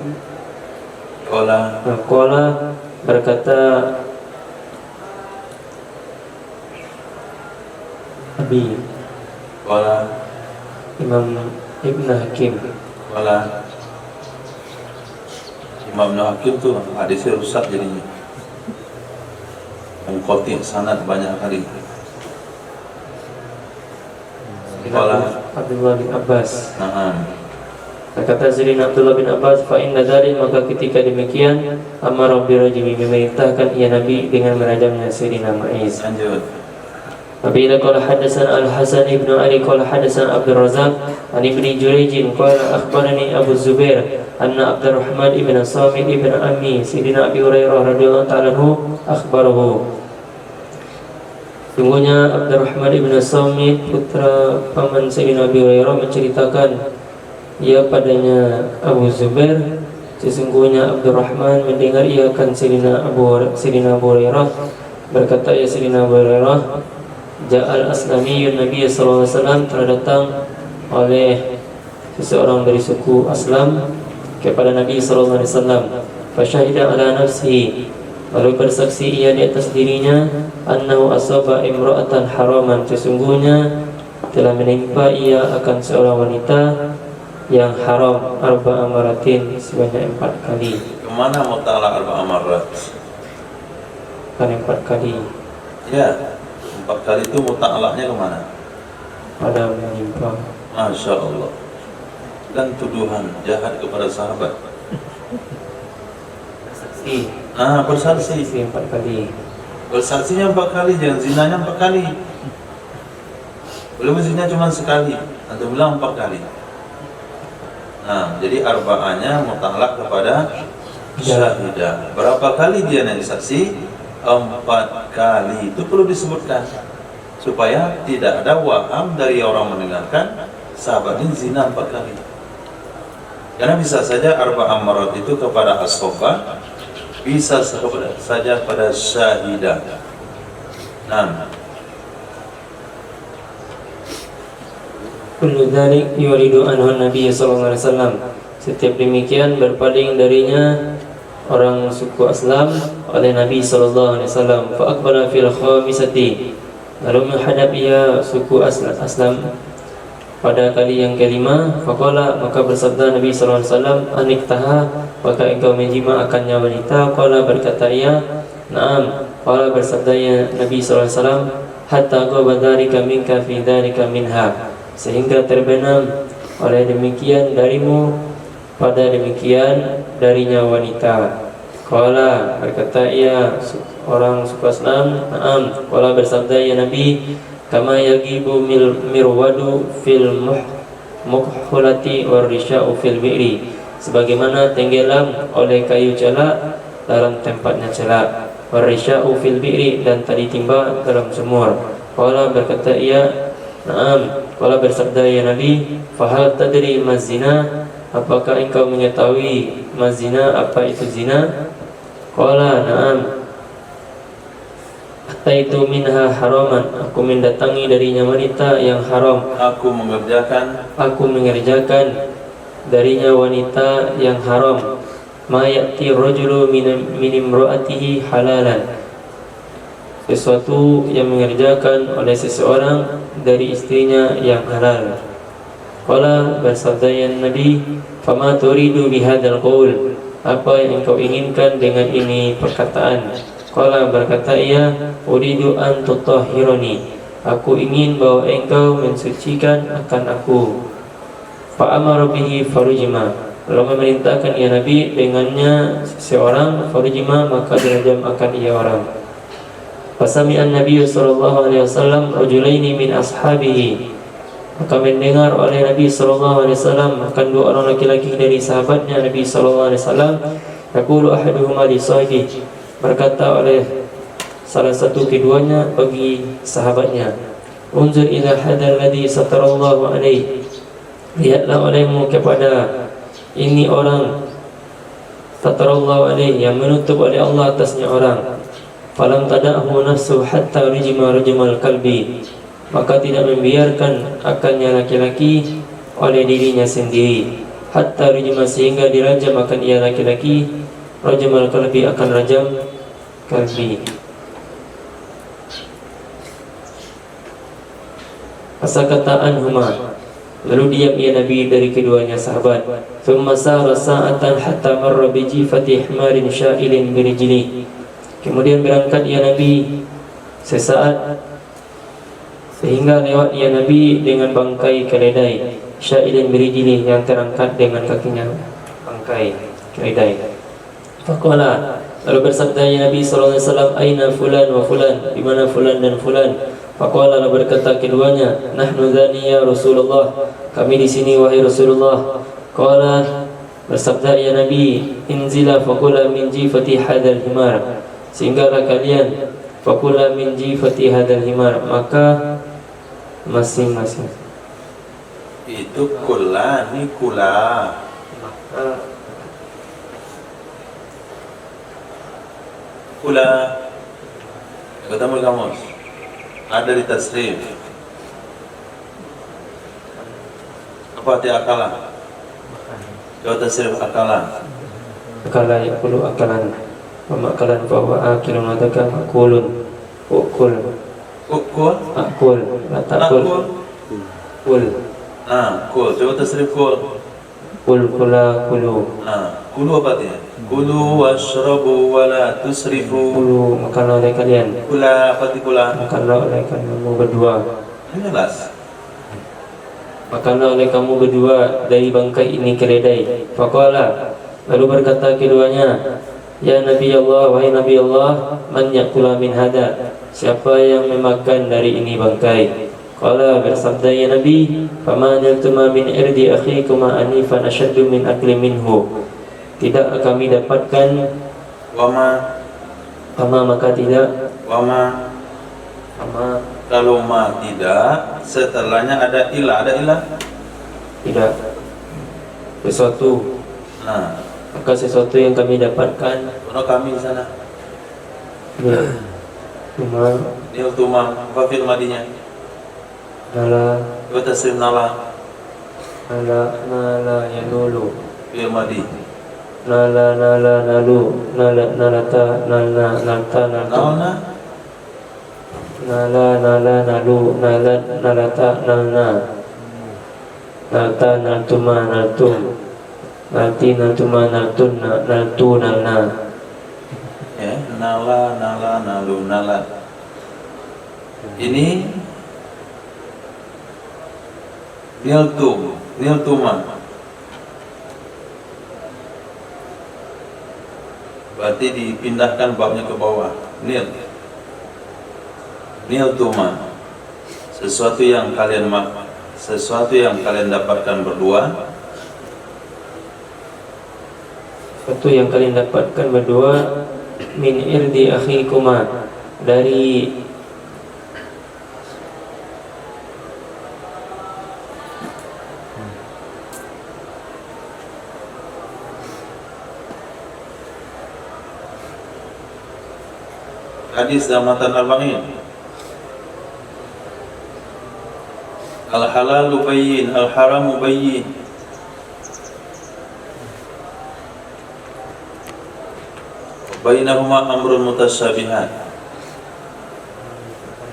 Qala, berkata Abi, Qala Imam Ibn Hakim, Qala Imam Ibn Hakim tuh hadisnya rusak jadinya, mengkoti sanad banyak kali. Qala Abdullah bin Abbas, Nah, kata Sidina Abdullah bin Abbas, fa inna dzalik, maka ketika demikian, amara bi rajmi, memerintahkan ia Nabi dengan merajamnya Sidina Ma'iz. lanjut. Apabila qala hadatsana Al-Hasan ibn Ali qala hadatsana Abdul Razak an Ibni Jurayj qala akhbarani Abu Zubair anna Abdurrahman ibn Samit ibn Ammi Sidina Abi Hurairah radhiyallahu ta'ala anhu akhbarahu. Sungguhnya Abdurrahman ibn Samit, putra paman Sidina Abi Hurairah, menceritakan ia padanya Abu Zubair, sesungguhnya Abdurrahman mendengar ia akan Sidina Abu Hurairah, berkata ya Sidina Abu Hurairah, Ja'al Aslamiyun Nabi sallallahu alaihi wasallam, telah datang oleh seseorang dari suku Aslam kepada Nabi sallallahu alaihi wasallam. Fasyahida ala nafsihi, lalu bersaksi ia di atas dirinya, annahu asaba imra'atan haraman, sesungguhnya telah menimpa ia akan seorang wanita yang haram, arba'a maratin, sebanyak 4 kali. Kemana mutala arba'a marat? Kan 4 kali. Ya, 4 kali itu mutalaknya kemana? Pada menimpa. Masya Allah. Dan tuduhan jahat kepada sahabat. Bersaksi. 4 kali. Bersaksinya 4 kali, jangan zinanya 4 kali. Belum zina cuma sekali, atau bilang 4 kali. Nah, jadi arba'anya mutalak kepada syahidah. Berapa kali dia nanti saksi? 4 kali. Itu perlu disebutkan supaya tidak ada waham dari orang mendengarkan sahabat ini zina 4 kali. Karena bisa saja arba amarat itu kepada as-sofa, bisa saja pada syahidah. Nah, Kullu dzalik yuridu anhu Nabi sallallahu alaihi wasallam. Setiap demikian berpaling darinya orang suku Aslam oleh Nabi sallallahu alaihi wasallam. Fa aqbala fil khamisati. Lalu menghadap ia suku Aslam pada kali yang kelima. Faqala, maka bersabda Nabi sallallahu alaihi wasallam, aniktaha, maka engkau menjima akannya wanita. Qala, berkata ia, na'am. Qala, bersabda Nabi sallallahu alaihi wasallam, hatta qabadhalika minka fi dhalika minha, sehingga terbenam oleh demikian darimu pada demikian darinya wanita. Qala, berkata ia orang suku Aslam, na'am. Qala, bersabda ya Nabi, kama yagibu mirwadu fil mukhulati waryasha'u fil bi'ri, sebagaimana tenggelam oleh kayu celak dalam tempatnya celak, waryasha'u fil bi'ri, dan tali timba dalam sumur. Qala, berkata ia, na'am. Qala, bersabda ya Nabi, fahal tadri mazina, apakah engkau mengetahui mazina, apa itu zina? Qala, na'am. Ataitu minha haraman, aku mendatangi darinya wanita yang haram. Aku mengerjakan darinya wanita yang haram. Ma ya'ti rajulu min imra'atihi halalan, sesuatu yang mengerjakan oleh seseorang dari istrinya yang halal. Qala, bersabda Nabi, fama turidu bihadzal qaul, apa yang engkau inginkan dengan ini perkataan? Qala, berkata ia, uridu an tutahhirani, aku ingin bahwa engkau mensucikan akan aku. Fa amara bihi farujima, lalu memerintahkan ia Nabi dengannya seseorang, farujima, maka dirajam akan ia orang. Fasami'an Nabi sallallahu alaihi wasallam rajulaini min ashabihi, maka mendengar oleh Nabi sallallahu alaihi wasallam akan dua orang laki-laki dari sahabatnya Nabi sallallahu alaihi wasallam. Yaqulu ahaduhuma li sahibi, berkata oleh salah satu keduanya bagi sahabatnya, unzur ila hadzal ladzi satarallahu alaihi, lihatlah olehmu kepada ini orang satarallahu alaihi, yang menutup oleh Allah atasnya orang. Falam tada'hu nafsu hatta rujima rujumal kalbi, maka tidak membiarkan akannya laki-laki oleh dirinya sendiri. Hatta rujima, sehingga dirajam akan ia laki-laki, rujumal kalbi, akan rajam kalbi. Asakata anhuma, lalu diam ia Nabi dari keduanya sahabat. Thumma sara sa'atan hatta marra bijifati hmarin sya'ilin birijli, kemudian berangkat ia Nabi sesaat sehingga lewat ia Nabi dengan bangkai keledai, sya'ilin birijli, yang terangkat dengan kakinya bangkai keledai. Faqala, lalu bersabda ya Nabi sallallahu alaihi wasallam, aina fulan wa fulan, di mana fulan dan fulan? Faqala, lalu berkata keduanya, nahnu dzani ya Rasulullah, kami di sini wahai Rasulullah. Qala, bersabda ya Nabi, inzila faqula min jifati hadzal himar, sehinggalah kalian, faqula min jifati hadzal himar, maka masing-masing. Itu kula, ni kula. Kula, ketemu kamu ada di tasrif. Apa arti akala? Jawab tasrif akala. Akala yakulu akalan, pemakalan bahwa akilun adaka akulun, ukul, Kul? akul, latakul, kul, Kul. Coba tasrif kul. kul kula kulu, Kulu apa artinya? Kulu washrabu wa la tusrifu. kulu makanlah oleh kalian, Kula apa arti kula? makanlah oleh kamu berdua, Ini jelas. makanlah oleh kamu berdua dari bangkai ini keledai. Faqala, lalu berkata keduanya, ya Nabi Allah, wahai Nabi Allah, man yakula min hada, siapa yang memakan dari ini bangkai? Qala, bersabda ya Nabi, faman yaltuma min irdi akhikuma anifan ashaddu min akli minhu, tidak kami dapatkan Wama Kama maka tidak. Wama Kama kalau ma tidak, setelahnya ada ilah. Ada ilah? tidak. Sesuatu. Nah, Maka sesuatu yang kami dapatkan. kalau kami di sana. Tuma Nil tuma, apa fil madinya? nala Coba tasrif nala, nala yanulu. fil madi. Nala nalu nalata nalta naltum. Nalna, Nalu nalata nalta naltuma naltum. Nalti naltuma naltu nalna. ya, nala, nalu, nalat. Ini niltuma. Berarti dipindahkan babnya ke bawah. Niltuma. Sesuatu yang kalian dapatkan berdua. Sesuatu yang kalian dapatkan berdua min irdi akhikuma dari Hadis Damatan Arba'in. Al-halalu bayyin, al-haramu bayyin. Bainahuma amrun mutasyabihat.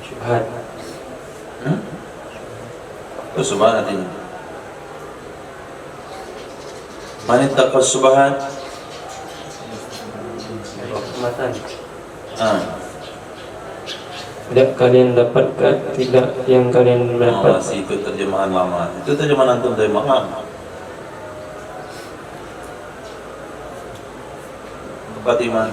syubhat. Itu subhan artinya. Man ittaqa subhan. Rahmatan. Ah, Kalian dapatkan tidak yang kalian dapat. masih itu terjemahan lama. Itu terjemahan antum dari malam. Tempat iman.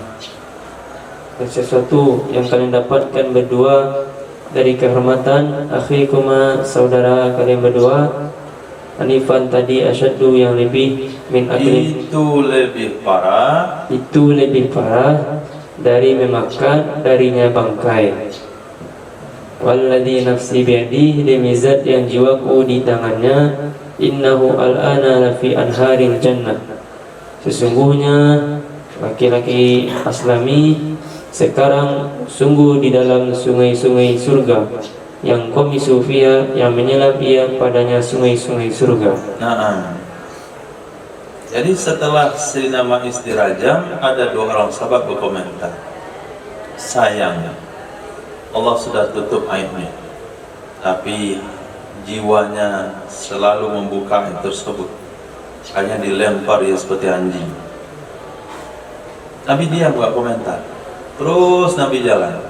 Sesuatu yang kalian dapatkan berdua dari kehormatan akhikuma saudara kalian berdua. Anifan tadi asyaddu yang lebih min akli. Itu lebih parah Itu lebih parah dari memakan darinya bangkai. Walladzi nafsi biadihi, demi zat yang jiwaku di tangannya, innahu al-ana lafi anharil jannah. Sesungguhnya laki-laki Aslami sekarang sungguh di dalam sungai-sungai surga, yang komisu fiha, yang menyelam ia padanya sungai-sungai surga. Nah, jadi setelah Sayyidina Ma'is dirajam, ada dua orang sahabat berkomentar, sayang Allah sudah tutup aibnya, tapi jiwanya selalu membuka aib tersebut, hanya dilempar ya seperti anjing. Nabi diam, gak komentar. Terus Nabi jalan,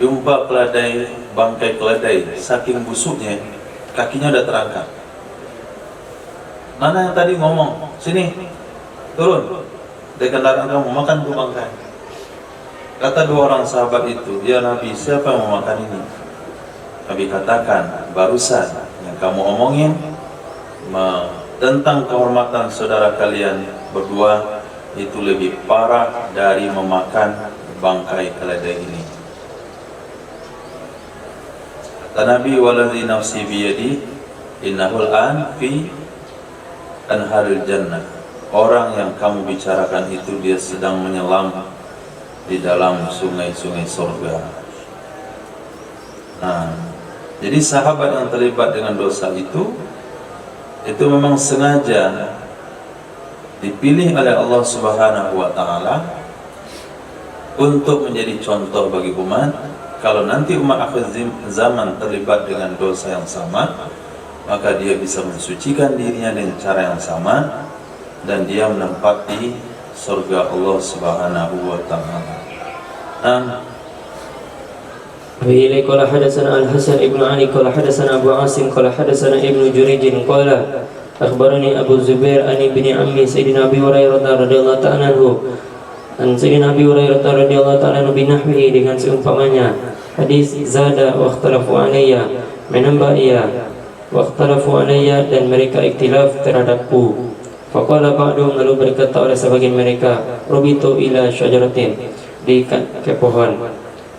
jumpa keledai, bangkai keledai, saking busuknya kakinya udah terangkat. Mana yang tadi ngomong, sini, turun dari kendaraan kamu, makan tuh bangkai. Kata dua orang sahabat itu, ya Nabi, siapa yang mau makan ini? Nabi katakan, barusan yang kamu omongin tentang kehormatan saudara kalian berdua itu lebih parah dari memakan bangkai keledai ini. Kata Nabi, waladzi nafsi biyadi innahul an fi anharil jannah. Orang yang kamu bicarakan itu dia sedang menyelam di dalam sungai-sungai surga. Nah, jadi sahabat yang terlibat dengan dosa itu memang sengaja dipilih oleh Allah Subhanahu wa taala untuk menjadi contoh bagi umat. Kalau nanti umat akhir zaman terlibat dengan dosa yang sama, maka dia bisa mensucikan dirinya dengan cara yang sama dan dia menempati surga Allah Subhanahu wa taala. Bihi qala hadatsana Al-Hasan ibnu Ali qala hadatsana Abu Asim qala hadatsana Ibnu Jurayj qala akhbarani Abu Zubair an ibni ammi Sayyidina Abi Hurairah radhiyallahu ta'ala anhu an Sayyidina Abi Hurairah radhiyallahu ta'ala anhu binahwihi, dengan seumpamanya hadis zada wa ikhtalafu alayya, menambah ia wa ikhtalafu alayya, dan mereka ikhtilaf terhadapku. Faqala ba'dhum, lalu berkata oleh sebagian mereka, rubitu ila syajaratin, diikat ke pohon.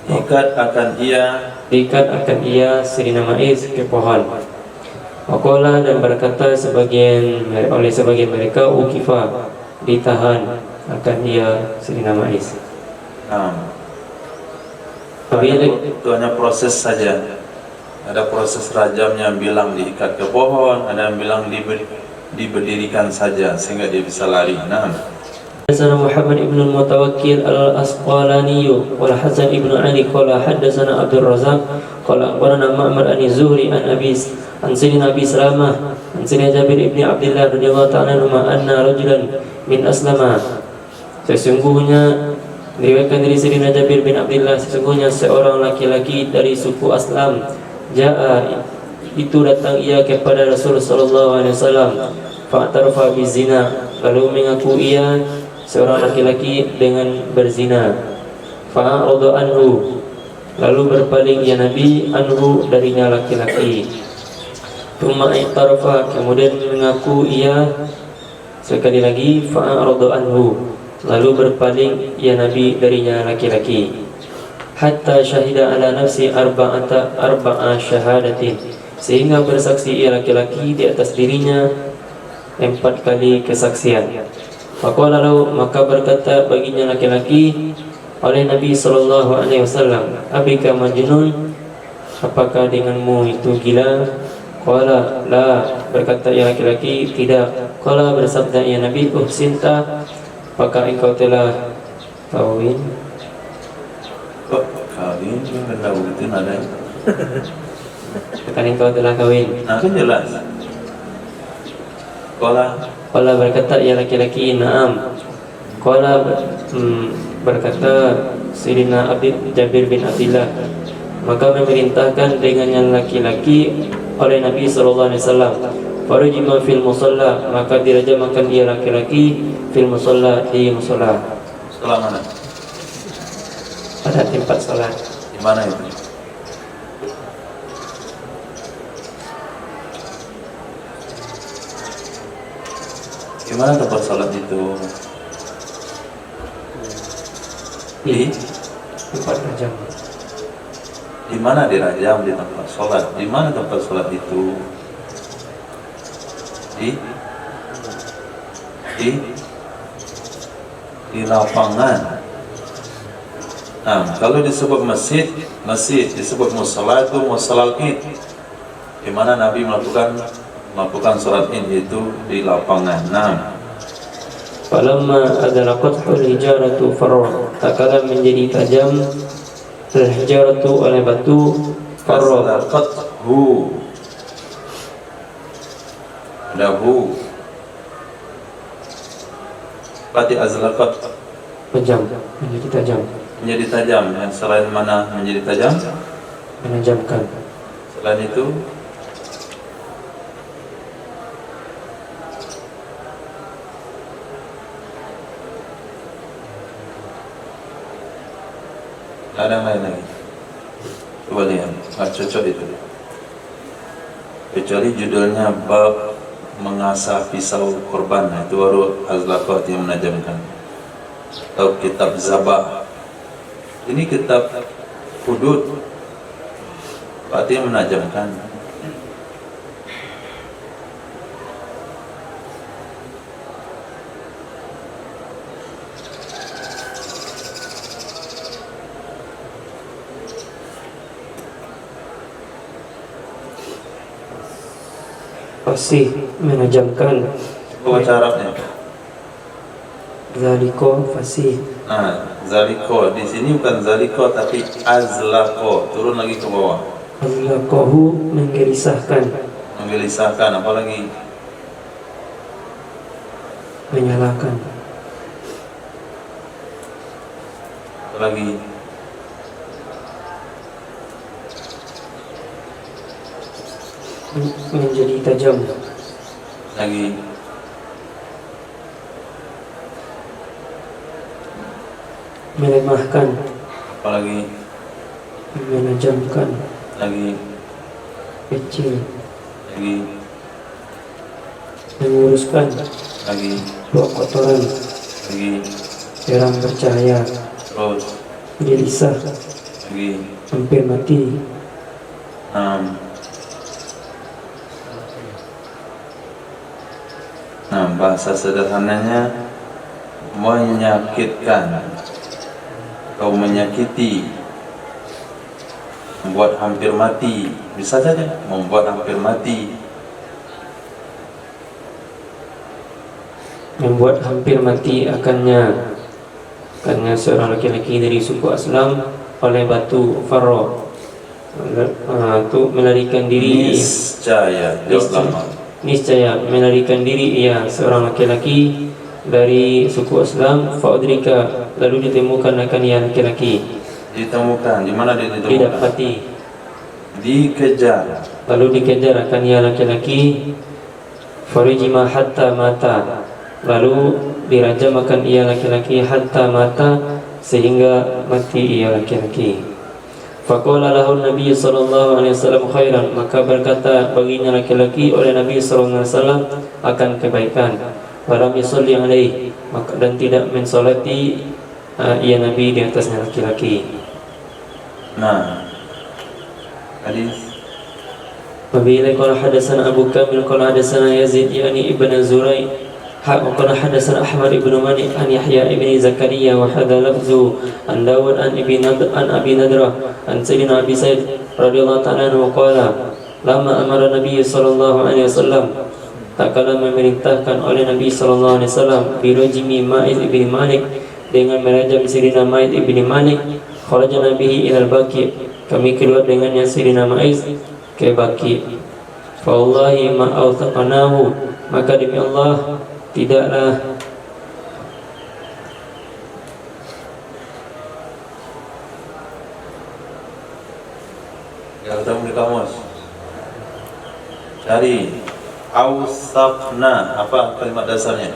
Ikat akan ia Diikat akan ia Sayyidina Ma'iz ke pohon. Waqala, dan berkata oleh sebagian mereka, ukifa, ditahan akan ia Sayyidina Ma'iz. Itu hanya proses saja. Ada proses rajamnya, bilang diikat ke pohon, ada yang bilang diberdirikan saja sehingga dia bisa lari. حدثنا محمد بن المتوكل الأسقلاني قال حسن بن علي قال حدثنا عبد الرزاق قال أخبرنا معمر عن الزهري عن سيدنا أبي سلامة عن سيدنا جابر بن عبد الله رضي الله تعالى عنهما أن رجلا من أسلم. Sesungguhnya diriwayatkan dari Sayyidina Jabir bin Abdullah, sesungguhnya seorang laki-laki dari suku Aslam, Ja'a, itu datang ia kepada Rasulullah sallallahu alaihi wasallam, fa'tarafa bizina, lalu mengaku ia seorang laki-laki dengan berzina. Fa'arada anhu, lalu berpaling ya Nabi anhu darinya laki-laki. Tsumma i'tarafa, kemudian mengaku ia sekali lagi. Fa'arada anhu, lalu berpaling ya Nabi darinya laki-laki. Hatta syahida ala nafsi arba'a syahadatin, sehingga bersaksi ia laki-laki di atas dirinya 4 kali kesaksian. Faqala lahu, maka berkata baginya laki-laki oleh Nabi sallallahu alaihi wasallam, abika majnun, apakah denganmu itu gila? Qala la, berkata ya laki-laki, tidak. Qala, bersabda ya Nabi, uhsinta, apakah engkau telah kawin? Kawin benda begitu ada. Apakah engkau telah kawin? Kan jelas. Qala, berkata ya laki-laki, na'am. Qala, berkata Sayyidina Jabir bin Abdullah, maka memerintahkan dengan yang laki-laki oleh Nabi sallallahu alaihi wasallam. Farujima fil musalla, maka dirajamkan dia laki-laki fil musalla, di musalla. Setelah mana? Pada tempat salat. Di mana itu? Di mana tempat salat itu? Di tempat rajam. Di mana dirajam? Di tempat salat. Di mana tempat salat itu? Di lapangan. Kalau disebut masjid disebut musalla, itu musallal id. Di mana Nabi melakukan salat id itu di lapangan. Falamma adlaqatul hijaratu farra, takala menjadi tajam hijaratu oleh batu, farra, adlaqathu, lahu, berarti azlaqat, tajam, menjadi tajam. Menjadi tajam. Yang selain mana menjadi tajam? Menajamkan. Selain itu ada yang lain lagi. Coba lihat, cocok itu. Kecuali judulnya bab mengasah pisau korban, itu baru azlaqat yang menajamkan. Atau kitab zabah. Ini kitab hudud, berarti yang menajamkan. Fasih, menajamkan. Baca Arabnya. Zaliko, fasih. Zaliko di sini bukan zaliko tapi azlaqo. Turun lagi ke bawah. Azlaqahu, menggelisahkan. Menggelisahkan, apalagi menyalakan. Apalagi menjadi tajam. Lagi melemahkan. apalagi menajamkan. lagi Kecil. lagi menguruskan. lagi Buang kotoran. lagi Terang bercahaya. terus gelisah, lagi hampir mati, 6. Nah, bahasa sederhananya menyakitkan atau menyakiti, membuat hampir mati, bisa saja membuat hampir mati. membuat hampir mati akannya seorang laki-laki dari suku Aslam oleh batu Farro, itu melarikan diri. Niscaya melarikan diri ia seorang laki-laki dari suku Aslam. Faudrika, lalu ditemukan akan ia laki-laki. Ditemukan, di mana dia ditemukan? Didapati, dikejar, lalu dikejar akan ia laki-laki. Farijima hatta mata, lalu dirajam akan ia laki-laki hatta mata, sehingga mati ia laki-laki. Faqala lahu Nabi sallallahu alaihi wasallam khairan, maka berkata baginya laki-laki oleh Nabi sallallahu alaihi wasallam akan kebaikan. Walam yusalli alaihi, maka dan tidak mensolati ia Nabi di atasnya laki-laki. Nah, hadis Wabihi qala hadatsana Abu Kamil qala hadatsana Yazid yani ibn Zurai qala hadatsana Ahmad ibn Mani an Yahya ibn Zakaria wa hadha lafzu an Dawud an Abi Nadrah an Sayyidina Abi Sa'id radhiyallahu ta'ala anhu qala lama amara Nabi sallallahu alaihi wasallam, tak kala memerintahkan oleh Nabi sallallahu alaihi wasallam birajmi Ma'iz ibn Malik, dengan merajam Sayyidina Ma'iz ibn Malik. Kharajna bihi ilal Baqi, kami keluar dengannya Sayyidina Ma'iz ke Baqi. Fa wallahi ma awthaqnahu, maka demi Allah tidaklah yang ketemu di kamus. Cari awsaqna, apa kalimat dasarnya?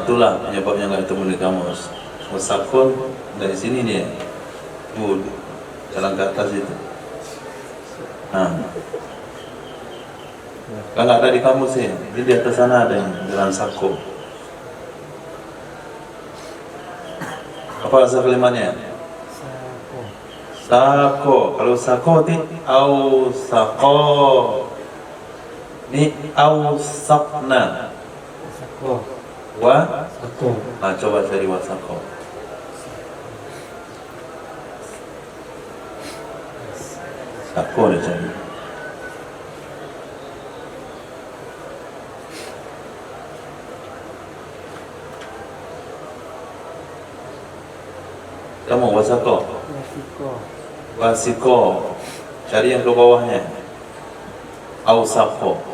Itulah penyebabnya nggak ketemu di kamus. Wasaqun dari sini dia, jalan ke atas itu. Kalau nggak ada di kamus ya, jadi di atas sana ada yang jalan sako. Apa asal kalimatnya? Sako. Kalau sako au sako. Ini au sakna. Wa sako. Coba cari wasako. Sako dia cari. Kamu wasako. Wasiko. Cari yang ke bawahnya. Ausako.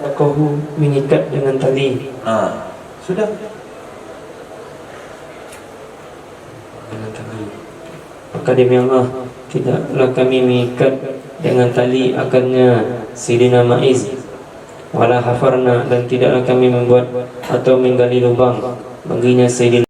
Sakohu, mengikat dengan tali. Sudah. Dengan tali. Maka demi Allah tidaklah kami mengikat dengan tali akannya Sayyidina Ma'iz, wala hafarna, dan tidaklah kami membuat atau menggali lubang baginya Sayyidina